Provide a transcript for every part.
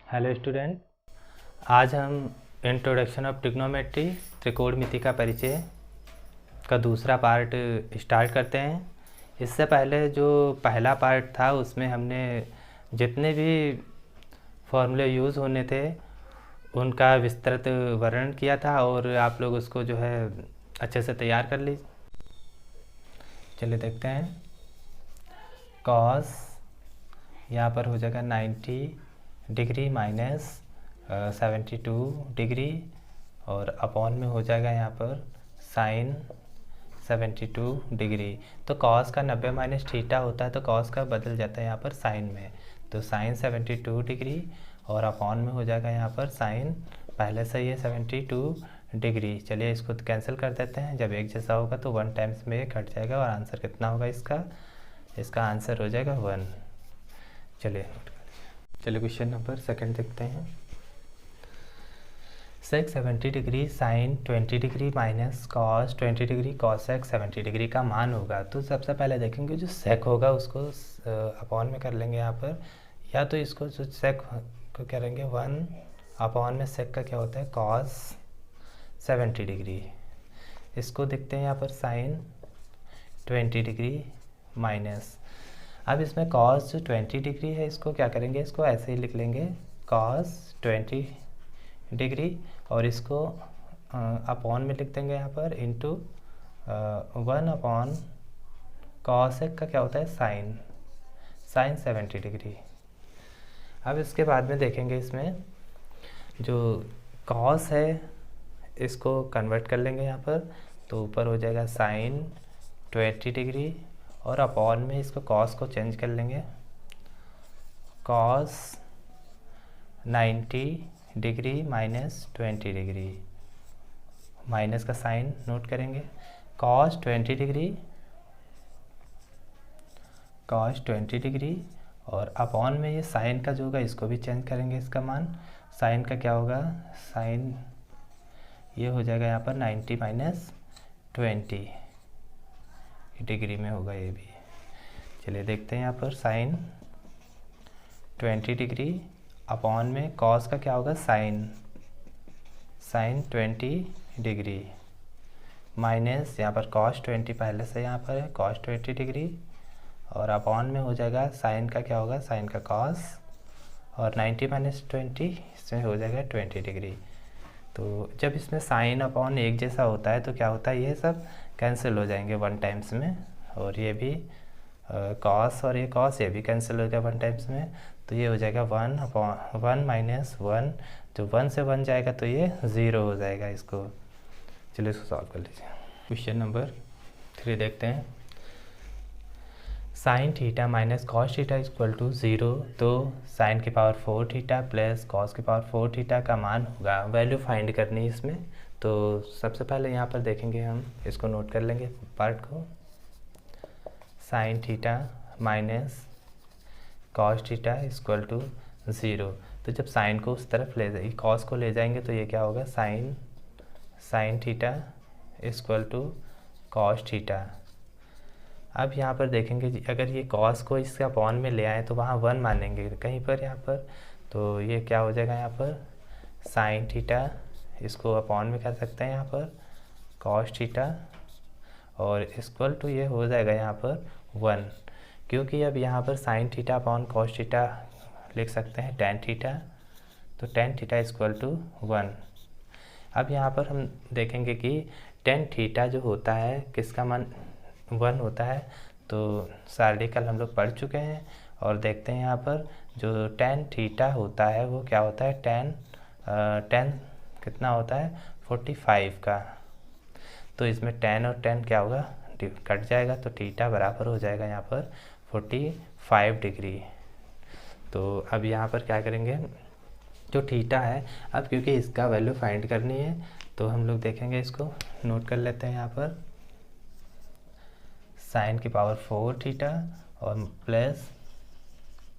Hello student, आज हम introduction of trigonometry त्रिकोणमिति का परिचय का दूसरा पार्ट स्टार्ट करते हैं। इससे पहले जो पहला पार्ट था उसमें हमने जितने भी फॉर्मूले यूज़ होने थे उनका विस्तृत वर्णन किया था और आप लोग उसको जो है अच्छे से तैयार कर लीजिए। चलिए देखते हैं। कॉस यहाँ पर हो जाएगा 90 डिग्री माइनस 72 डिग्री और अपॉन में हो जाएगा यहाँ पर साइन 72 डिग्री। तो कॉस का 90 माइनस थीटा होता है तो कॉस का बदल जाता है यहाँ पर साइन में, तो साइन 72 डिग्री और अपॉन में हो जाएगा यहाँ पर साइन पहले से ये 72 डिग्री। चलिए इसको कैंसिल कर देते हैं। जब एक जैसा होगा तो 1 टाइम्स में ये कट जाएगा और आंसर कितना होगा इसका आंसर हो जाएगा 1। चलिए क्वेश्चन नंबर सेकंड देखते हैं। सेक 70 degree sine 20 degree minus cos 20 degree cosec 70 degree का मान होगा। तो सबसे पहले देखेंगे जो सेक होगा उसको अपॉन में कर लेंगे यहाँ पर, या तो इसको जो सेक को करेंगे 1 अपॉन में सेक का क्या होता है कॉस 70 डिग्री। इसको देखते हैं यहाँ पर साइन 20 डिग्री माइनस, अब इसमें कॉस जो 20 डिग्री है इसको क्या करेंगे, इसको ऐसे ही लिख लेंगे कॉस 20 डिग्री और इसको अपॉन में लिख देंगे यहाँ पर इंटू 1 अपॉन कॉसेक का क्या होता है साइन 70 डिग्री। अब इसके बाद में देखेंगे इसमें जो कॉस है इसको कन्वर्ट कर लेंगे यहाँ पर, तो ऊपर हो जाएगा साइन 20 डिग्री और अपॉन में इसको कॉस को चेंज कर लेंगे cos 90 degree minus 20 degree, minus का साइन नोट करेंगे कॉस 20 डिग्री और अपॉन में ये साइन का जो होगा इसको भी चेंज करेंगे, इसका मान साइन का क्या होगा साइन ये हो जाएगा यहाँ पर 90 माइनस 20 डिग्री में होगा ये भी। चलिए देखते हैं यहाँ पर साइन 20 डिग्री अपॉन में कॉस का क्या होगा साइन 20 डिग्री माइनस यहाँ पर कॉस 20 पहले से यहाँ पर है कॉस 20 डिग्री और अपॉन में हो जाएगा साइन का क्या होगा साइन का कॉस और 90 माइनस 20 इसमें हो जाएगा 20 डिग्री। तो जब इसमें साइन अपॉन एक जैसा होता है तो क्या होता है ये सब कैंसिल हो जाएंगे 1 टाइम्स में, और ये भी कॉस और ये कॉस ये भी कैंसिल हो गया 1 टाइम्स में, तो ये हो जाएगा 1 माइनस 1, जो 1 से 1 जाएगा तो ये 0 हो जाएगा इसको। चलिए इसको सॉल्व कर लीजिए। क्वेश्चन नंबर 3 देखते हैं। Sine theta minus cos theta equal to 0, तो साइन की पावर 4 थीटा प्लस कॉस की पावर 4 थीटा का मान होगा। वैल्यू फाइंड करनी है इसमें, तो सबसे पहले यहाँ पर देखेंगे हम इसको नोट कर लेंगे पार्ट को, sine theta minus cos theta equal to 0। तो जब साइन को उस तरफ ले जाए कॉस को ले जाएंगे तो ये क्या होगा sine theta equal to cos theta. अब यहाँ पर देखेंगे अगर ये कॉस को इसके अपॉन में ले आए तो वहाँ 1 मानेंगे कहीं पर यहाँ पर, तो ये क्या हो जाएगा यहाँ पर साइन थीटा, इसको अपॉन में कर सकते हैं यहाँ पर कॉस थीटा और इक्वल टू ये हो जाएगा यहाँ पर 1, क्योंकि अब यहाँ पर sine theta upon cos theta लिख सकते हैं टेन थीटा, तो टेन थीटा इक्वल टू 1। अब यहाँ पर हम देखेंगे कि टेन थीटा जो होता है किसका मान 1 होता है, तो सार्डिकल हम लोग पढ़ चुके हैं और देखते हैं यहाँ पर जो टेन थीटा होता है वो क्या होता है टेन कितना होता है 45 का, तो इसमें 10 और 10 क्या होगा कट जाएगा, तो थीटा बराबर हो जाएगा यहाँ पर 45 डिग्री। तो अब यहाँ पर क्या करेंगे जो थीटा है, अब क्योंकि इसका वैल्यू फाइंड करनी है तो हम लोग देखेंगे इसको नोट कर लेते हैं यहाँ पर साइन की पावर 4 थीटा और प्लस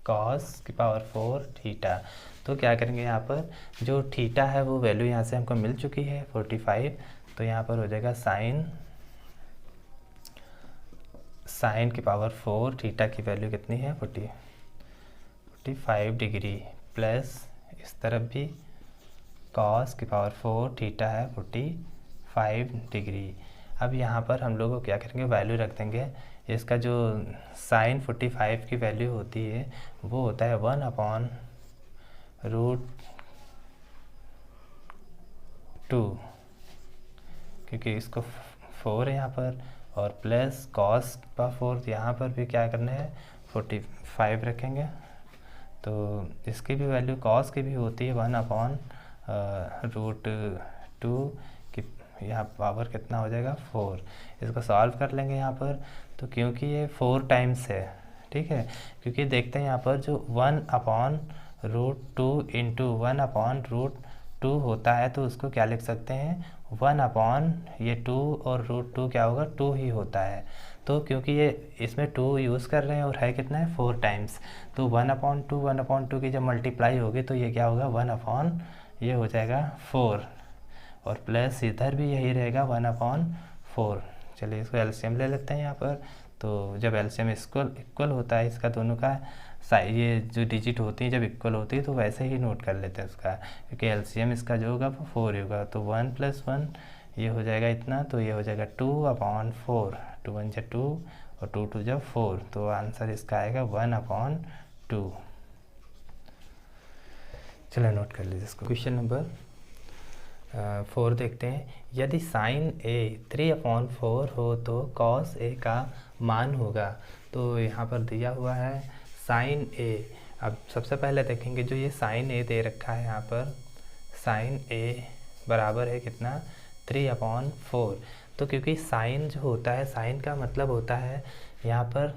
कॉस की पावर 4 थीटा। तो क्या करेंगे यहाँ पर जो थीटा है वो वैल्यू यहाँ से हमको मिल चुकी है 45, तो यहाँ पर हो जाएगा साइन की पावर 4 थीटा की वैल्यू कितनी है 45 डिग्री प्लस इस तरफ भी cos की पावर 4 थीटा है 45 डिग्री। अब यहाँ पर हम लोग क्या करेंगे, वैल्यू रख देंगे। इसका जो साइन 45 की वैल्यू होती है वो होता है 1/√2, क्योंकि इसको 4 है यहाँ पर, और प्लस cos का 4 यहाँ पर भी क्या करना है 45 रखेंगे। तो इसकी भी वैल्यू cos की भी होती है 1/√2 की, यहाँ पावर कितना हो जाएगा 4। इसको सॉल्व कर लेंगे यहाँ पर, तो क्योंकि ये 4 टाइम्स है, ठीक है, क्योंकि देखते हैं यहाँ पर जो 1/√2 इंटू 1/√2 होता है, तो उसको क्या लिख सकते हैं 1/2 और √2 क्या होगा 2 ही होता है। तो क्योंकि ये इसमें 2 यूज़ कर रहे हैं और है कितना है 4 टाइम्स, तो 1/2 की जब मल्टीप्लाई होगी तो ये क्या होगा 1/, ये हो जाएगा 4, और प्लस इधर भी यही रहेगा 1/4। चलिए इसको एलसीएम ले लेते हैं यहाँ पर। तो जब एलसीएम इक्वल होता है इसका दोनों का, ये जो डिजिट होती है जब इक्वल होती है तो वैसे ही नोट कर लेते हैं उसका, क्योंकि एलसीएम इसका जो होगा वो 4 ही होगा। तो 1 + 1 ये हो जाएगा इतना, तो ये हो जाएगा 2/4, 2 1 = 2 और 2 2 = 4, तो आंसर इसका आएगा 1/2। चलो नोट कर लीजिए इसको। क्वेश्चन नंबर 4 देखते हैं। यदि साइन A 3/4 हो तो cos A का मान होगा। तो यहाँ पर दिया हुआ है साइन A। अब सबसे पहले देखेंगे जो ये साइन A दे रखा है यहाँ पर, साइन A बराबर है कितना 3/4। तो क्योंकि साइन जो होता है, साइन का मतलब होता है यहाँ पर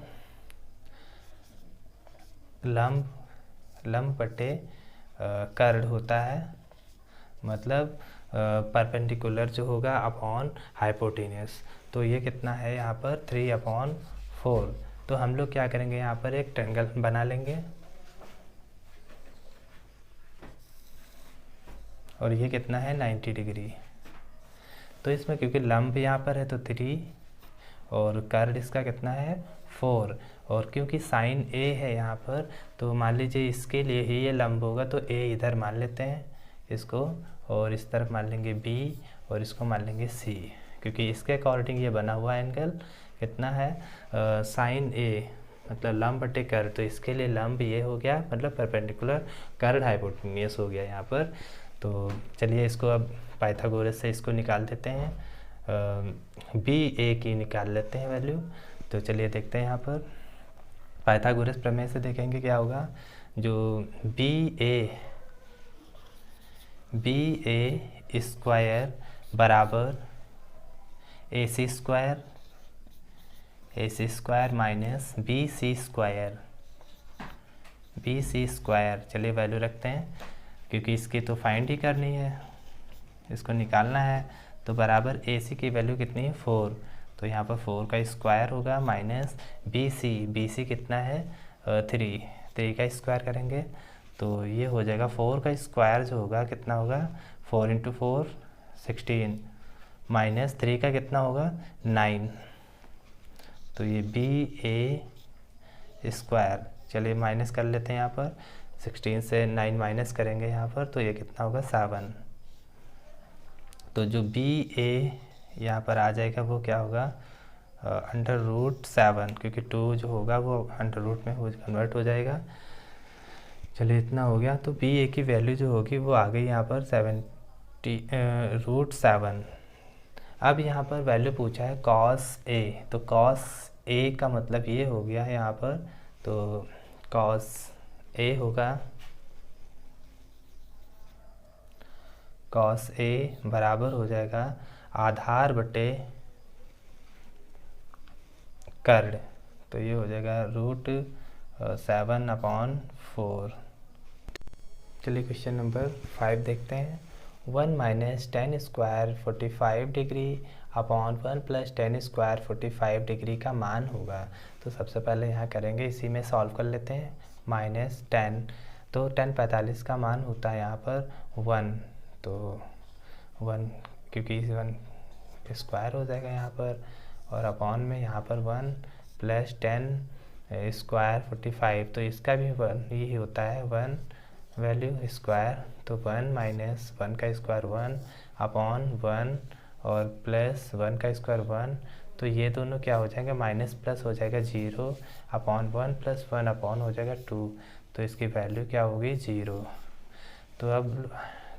लंब बटे कर्ड होता है, मतलब परपेंडिकुलर जो होगा अपॉन हाइपोटेन्यूस। तो ये कितना है यहाँ पर 3/4। तो हम लोग क्या करेंगे यहाँ पर एक ट्रायंगल बना लेंगे, और ये कितना है 90 डिग्री। तो इसमें क्योंकि लंब यहाँ पर है तो 3 और कर्ड इसका कितना है 4, और क्योंकि साइन A है यहाँ पर, तो मान लीजिए इसके लिए ही ये लंब होगा, तो A इधर मान लेते हैं इसको, और इस तरफ मान लेंगे B और इसको मान लेंगे C, क्योंकि इसके अकॉर्डिंग ये बना हुआ एंगल कितना है साइन A मतलब लंब बटे कर्ड। तो इसके लिए लंब ये हो गया, मतलब परपेंडिकुलर, कर्ड हाइपोटेन्यूस हो गया यहाँ पर। तो चलिए इसको अब पाइथागोरस से इसको निकाल देते हैं, BA की निकाल लेते हैं वैल्यू। तो चलिए देखते हैं यहाँ पर पाइथागोरस प्रमेय से देखेंगे क्या होगा। जो BA स्क्वायर बराबर AC square minus BC square. चलिए वैल्यू रखते हैं, क्योंकि इसकी तो फाइंड ही करनी है, इसको निकालना है। तो बराबर AC की वैल्यू कितनी है 4, तो यहाँ पर 4 का स्क्वायर होगा माइनस BC कितना है 3 का स्क्वायर करेंगे, तो ये हो जाएगा 4 का स्क्वायर जो होगा कितना होगा 4 × 4 16 माइनस 3 का कितना होगा 9। तो ये BA स्क्वायर, चलिए माइनस कर लेते हैं यहाँ पर, 16 से 9 माइनस करेंगे यहाँ पर, तो ये कितना होगा 7। तो जो BA यहाँ पर आ जाएगा वो क्या होगा √7, क्योंकि 2 जो होगा वो √ में कन्वर्ट हो जाएगा। चलिए इतना हो गया। तो BA की वैल्यू जो होगी वो आ गई यहाँ पर √7। अब यहाँ पर वैल्यू पूछा है cos A, तो cos A का मतलब ये हो गया है यहाँ पर, तो cos A होगा, cos A बराबर हो जाएगा आधार बटे कर्ड, तो ये हो जाएगा √7/4। चलिए क्वेश्चन नंबर 5 देखते हैं। 1 - tan square 45 degree upon 1 + tan square 45 degree का मान होगा। तो सबसे पहले यहाँ करेंगे, इसी में सॉल्व कर लेते हैं। -tan, तो tan 45 का मान होता है यहाँ पर 1, तो 1 क्योंकि 1 स्क्वायर हो जाएगा यहाँ पर, और अपॉन में यहाँ पर 1 + tan स्क्वायर 45, तो इसका भी 1 ही होता है 1 वैल्यू स्क्वायर, तो 1 माइनस 1 का स्क्वायर 1 अपॉन 1 और प्लस 1 का स्क्वायर 1, तो ये दोनों क्या हो जाएगा, माइनस प्लस हो जाएगा 0 अपॉन 1 प्लस 1 अपॉन हो जाएगा 2, तो इसकी वैल्यू क्या होगी 0। तो अब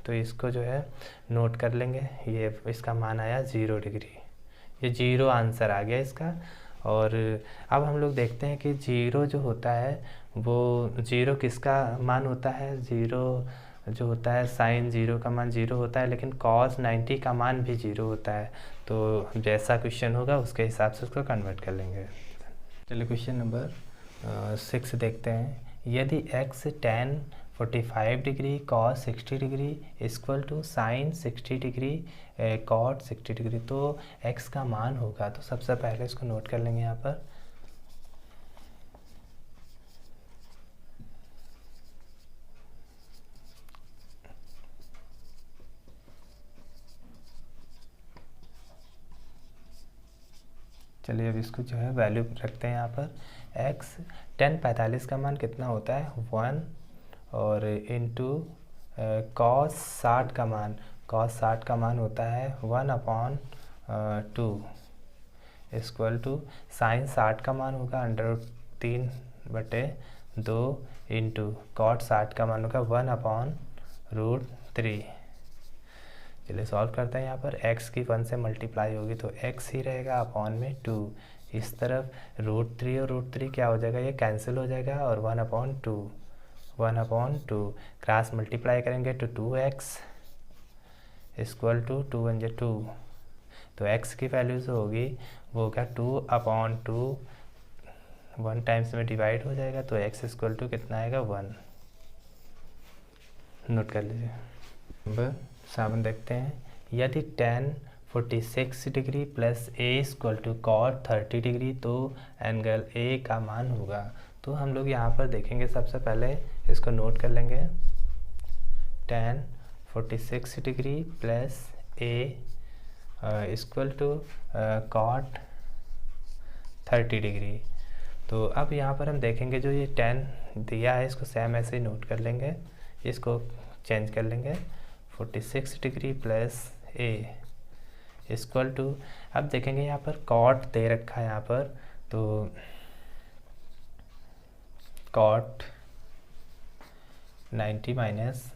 तो इसको जो है नोट कर लेंगे, ये इसका मान आया 0 डिग्री, ये 0 आंसर आ गया इसका। और अब हम लोग देखते हैं कि 0 जो होता है वो 0 किसका मान होता है, 0 जो होता है साइन 0 का मान 0 होता है, लेकिन कॉस 90 का मान भी 0 होता है। तो जैसा क्वेश्चन होगा उसके हिसाब से उसको कन्वर्ट कर लेंगे। चलिए क्वेश्चन नंबर 6 देखते हैं। यदि x tan 45 degree cos 60 degree equal to sine 60 degree cot 60 degree, तो x का मान होगा। तो सबसे पहले इसको नोट कर लेंगे यहाँ पर। चलिए अब इसको जो है वैल्यू रखते हैं यहाँ पर। x tan 45 का मान कितना होता है 1, और इंटू cos 60 का मान, cos 60 का मान होता है 1 अपॉन 2 इक्वल टू साइन 60 का मान होगा √3/2 इंटू cot 60 का मान होगा 1 अपॉन √3। चलिए सॉल्व करते हैं। यहाँ पर x की 1 से मल्टीप्लाई होगी तो x ही रहेगा अपॉन में 2, इस तरफ √3 और √3 क्या हो जाएगा, ये कैंसिल हो जाएगा, और 1 अपॉन 2 क्रॉस मल्टीप्लाई करेंगे तो 2x इक्वल टू 2 1 2, तो x की वैल्यू जो होगी वो होगा 2 अपॉन 2, 1 टाइम्स में डिवाइड हो जाएगा, तो x इक्वल टू कितना आएगा 1। नोट कर लीजिए। नंबर 7 देखते हैं। यदि tan 46 degree plus a equal to cot 30 degree, तो एंगल a का मान होगा। तो हम लोग यहाँ पर देखेंगे, सबसे पहले इसको नोट कर लेंगे। tan 46 degree plus a equal to cot 30 degree. तो अब यहाँ पर हम देखेंगे जो ये tan दिया है इसको सेम ऐसे ही नोट कर लेंगे, इसको चेंज कर लेंगे। 46 degree plus a equal to, अब देखेंगे यहाँ पर cot दे रखा है यहाँ पर, तो cot 90 माइनस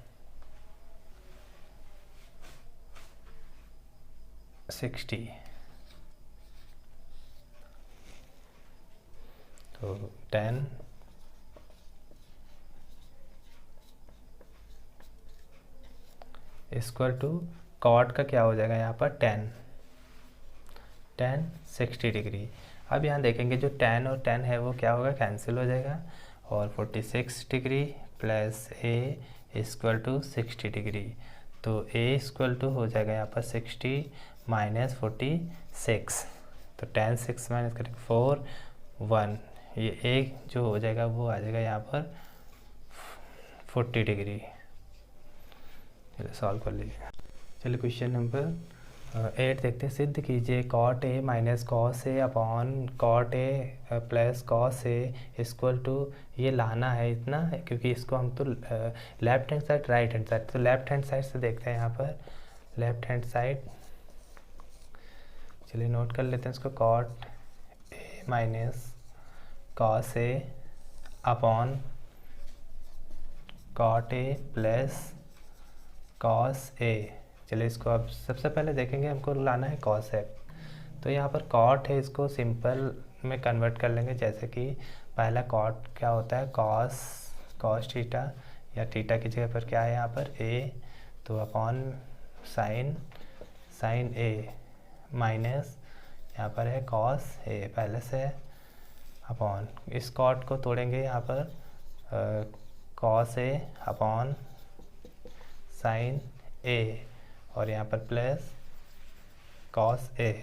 60, तो 10 इक्वल टू कॉट का क्या हो जाएगा यहाँ पर 10 60 डिग्री। अब यहाँ देखेंगे जो 10 और 10 है वो क्या होगा, कैंसिल हो जाएगा, और 46 degree plus a equal to 60 degree, तो a इक्वल टू हो जाएगा यहाँ पर 60 माइनस 46, तो 10 6 माइनस करेंगे 4 1, ये एक जो हो जाएगा वो आ जाएगा यहाँ पर 40 डिग्री। चलिए सॉल्व कर लीजिए। चलिए क्वेश्चन नंबर 8 देखते हैं। सिद्ध कीजिए cot a minus cos a upon cot a plus cos a equal to, ये लाना है इतना क्योंकि इसको हम तो left hand side right hand side, तो लेफ्ट हैंड साइड से देखते हैं यहाँ पर लेफ्ट हैंड साइड। चलिए नोट कर लेते हैं इसको, cot a minus cos a upon cot a plus cos a। चलिए इसको अब सबसे पहले देखेंगे, हमको लाना है cos a, तो यहाँ पर cot है, इसको सिंपल में कन्वर्ट कर लेंगे। जैसे कि पहला cot क्या होता है cos थीटा, या थीटा की जगह पर क्या है यहाँ पर a, तो अपॉन साइन a माइनस यहाँ पर है cos a पहले से, अपॉन इस cot को तोड़ेंगे यहाँ पर cos a upon sine a, और यहाँ पर प्लस cos a।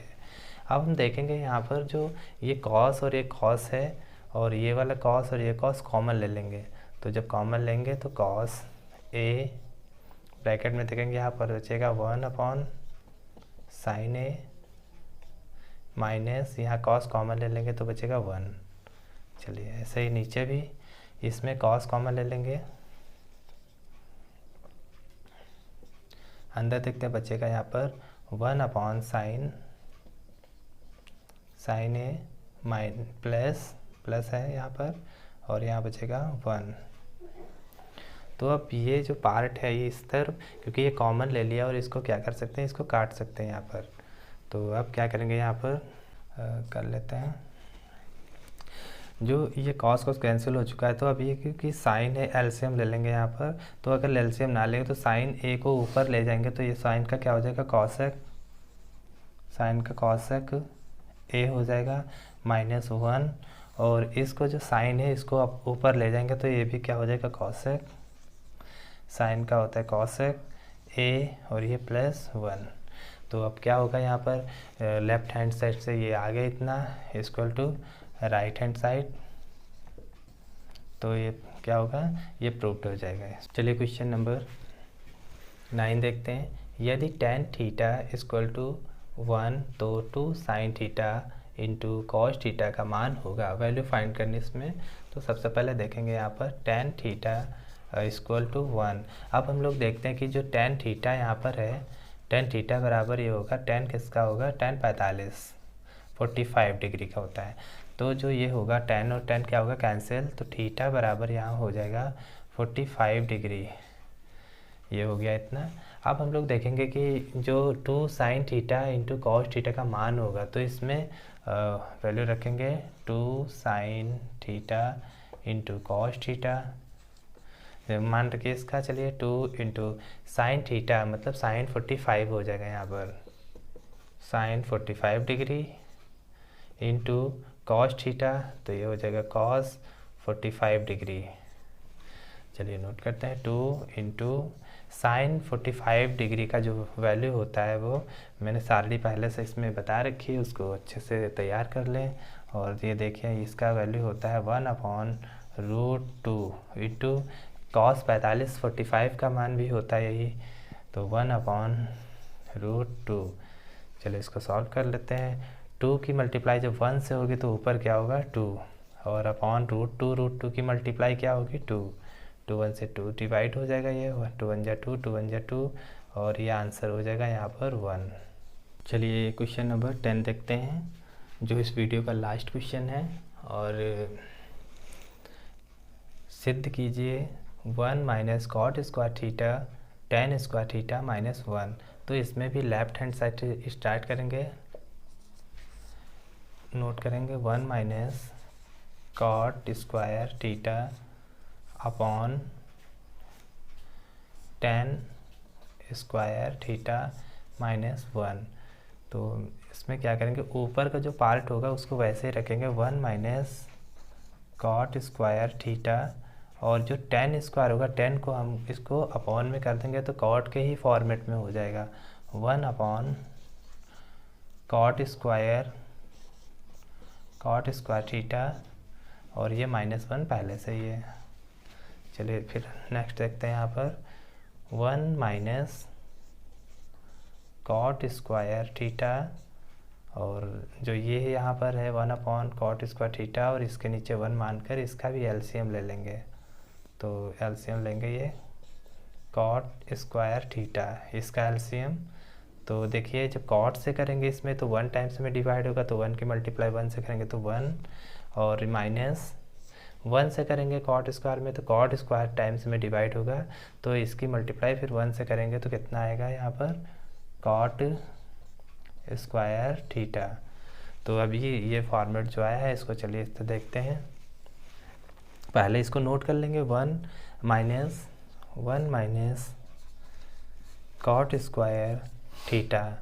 अब हम देखेंगे यहाँ पर जो ये cos और ये cos है, और ये वाला cos और ये cos कॉमन ले लेंगे, तो जब कॉमन लेंगे तो cos a ब्रैकेट में देखेंगे यहाँ पर बचेगा 1 अपॉन साइन a माइनस यहाँ cos कॉमन ले लेंगे तो बचेगा 1। चलिए ऐसे ही नीचे भी इसमें cos कॉमन ले लेंगे अंदर देखते हैं बचेगा यहाँ पर 1 अपॉन साइन ए माइन प्लस है यहाँ पर, और यहाँ बचेगा 1। तो अब ये जो पार्ट है ये इस तरफ, क्योंकि ये कॉमन ले लिया और इसको क्या कर सकते हैं, इसको काट सकते हैं यहाँ पर। तो अब क्या करेंगे यहाँ पर कर लेते हैं, जो ये कॉस कैंसिल हो चुका है। तो अब ये क्योंकि साइन है एलसीएम ले लेंगे यहाँ पर, तो अगर एलसीएम ना लेंगे तो साइन ए को ऊपर ले जाएंगे तो ये साइन का क्या हो जाएगा, कॉसेक, साइन का कॉसेक ए हो जाएगा -1, और इसको जो साइन है इसको आप ऊपर ले जाएंगे तो ये भी क्या हो जाएगा, कॉसेक, साइन का होता है कॉसेक ए, और ये +1। तो अब क्या होगा यहाँ पर, लेफ्ट हैंड साइड से ये आ गया इतना equal to right hand side, तो ये क्या होगा, ये प्रूव्ड हो जाएगा। चलिए क्वेश्चन नंबर 9 देखते हैं। यदि tan थीटा इक्वल टू 1 तो 2 sin theta into cos theta का मान होगा। वैल्यू फाइंड करनी इसमें, तो सबसे पहले देखेंगे यहाँ पर tan थीटा इक्वल टू 1। अब हम लोग देखते हैं कि जो tan थीटा यहाँ पर है, tan थीटा बराबर ये होगा, tan किसका होगा, tan 45 डिग्री का होता है। तो जो ये होगा tan और tan क्या होगा, कैंसिल, तो थीटा बराबर यहाँ हो जाएगा 45 डिग्री, ये हो गया इतना। अब हम लोग देखेंगे कि जो 2 sin theta into cos theta का मान होगा, तो इसमें वैल्यू रखेंगे 2 sin theta into cos theta, मान रखिए इसका, चलिए 2 इंटू साइन थीटा मतलब साइन 45 हो जाएगा यहाँ पर, sine 45 degree into cos theta, तो ये हो जाएगा कॉस 45 डिग्री। चलिए नोट करते हैं, 2 इंटू साइन 45 डिग्री का जो वैल्यू होता है वो मैंने सारणी पहले से इसमें बता रखी है, उसको अच्छे से तैयार कर लें। और ये देखिए इसका वैल्यू होता है 1/√2 इंटू कॉस 45 का मान भी होता है यही, तो 1/√2। चलिए इसको सॉल्व कर लेते हैं। 2 की मल्टीप्लाई जब 1 से होगी तो ऊपर क्या होगा, 2, और √2 की मल्टीप्लाई क्या होगी, 2, 2 1 से 2 डिवाइड हो जाएगा, ये 2 1 जा 2, 2 1 जा 2, और ये आंसर हो जाएगा यहाँ पर 1। चलिए क्वेश्चन नंबर 10 देखते हैं, जो इस वीडियो का लास्ट क्वेश्चन है। और सिद्ध कीजिए 1 minus cot square theta tan square theta -1। तो इसमें भी लेफ्ट हैंड साइड से स्टार्ट करेंगे, नोट करेंगे 1 minus cot square theta upon tan square theta -1। तो इसमें क्या करेंगे, ऊपर का जो पार्ट होगा उसको वैसे ही रखेंगे, 1 माइनस कॉट स्क्वायर थीटा, और जो tan स्क्वायर होगा, tan को हम इसको अपॉन में कर देंगे तो कॉट के ही फॉर्मेट में हो जाएगा, 1 अपॉन कॉट स्क्वायर थीटा, और ये -1 पहले से ही है। चलिए फिर नेक्स्ट देखते हैं यहाँ पर 1 माइनस कॉट स्क्वायर थीटा, और जो ये यहाँ पर है 1 अपॉन कॉट स्क्वायर थीटा, और इसके नीचे 1 मानकर इसका भी एलसीएम ले लेंगे। तो एलसीएम लेंगे ये कॉट स्क्वायर थीटा, इसका एलसीएम। तो देखिए जब कॉट से करेंगे इसमें तो 1 टाइम्स में डिवाइड होगा, तो 1 की मल्टीप्लाई 1 से करेंगे तो 1, और माइनस 1 से करेंगे कॉट स्क्वायर में तो कॉट स्क्वायर टाइम्स में डिवाइड होगा, तो इसकी मल्टीप्लाई फिर 1 से करेंगे तो कितना आएगा यहाँ पर, कॉट स्क्वायर थीटा। तो अभी ये फॉर्मेट जो आया है इसको चलिए इस तरह देखते हैं। पहले इसको नोट कर लेंगे, 1 minus cot square theta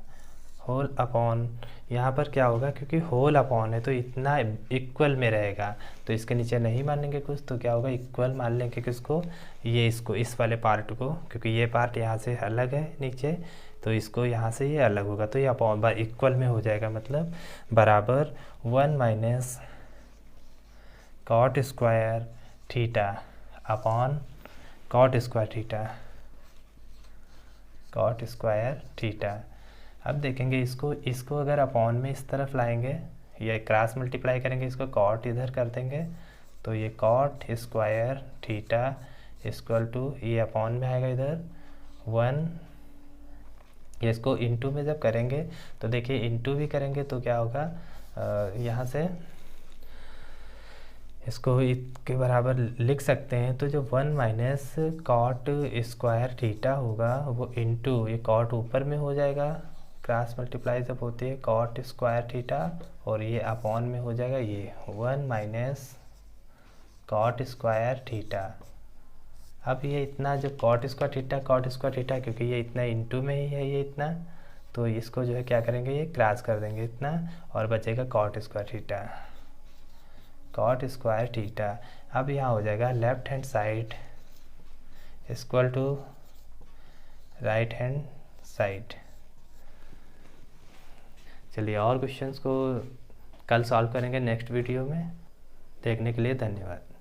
whole upon, यहाँ पर क्या होगा क्योंकि होल अपॉन है तो इतना इक्वल में रहेगा, तो इसके नीचे नहीं मानेंगे कुछ, तो क्या होगा इक्वल मान लेंगे किसको, ये इसको, इस वाले पार्ट को, क्योंकि ये पार्ट यहाँ से अलग है नीचे, तो इसको यहाँ से ये अलग होगा, तो ये अपॉन इक्वल में हो जाएगा, मतलब बराबर 1 minus cot square theta upon cot square theta. अब देखेंगे इसको अगर अपॉन में इस तरफ लाएंगे या क्रॉस मल्टीप्लाई करेंगे, इसको कॉट इधर कर देंगे, तो ये cot square theta equal to, ये अपॉन में आएगा इधर 1 ये इसको इनटू में जब करेंगे तो देखिए इनटू भी करेंगे तो क्या होगा, यहाँ से इसको इसके बराबर लिख सकते हैं। तो जो 1 माइनस कॉट स्क्वायर थीटा होगा वो इनटू, ये कॉट ऊपर में हो जाएगा, क्रॉस मल्टीप्लाई जब होती है कॉट स्क्वायर थीटा, और ये अपॉन में हो जाएगा ये 1 माइनस कॉट स्क्वायर थीटा। अब ये इतना जो कॉट स्क्वायर थीटा क्योंकि ये इतना इनटू में ही है ये इतना, तो इसको जो है क्या करेंगे, ये क्रॉस कर देंगे इतना, और बचेगा कॉट स्क्वायर थीटा। अब यहाँ हो जाएगा left hand side equal to right hand side. चलिए और क्वेश्चंस को कल सॉल्व करेंगे नेक्स्ट वीडियो में। देखने के लिए धन्यवाद।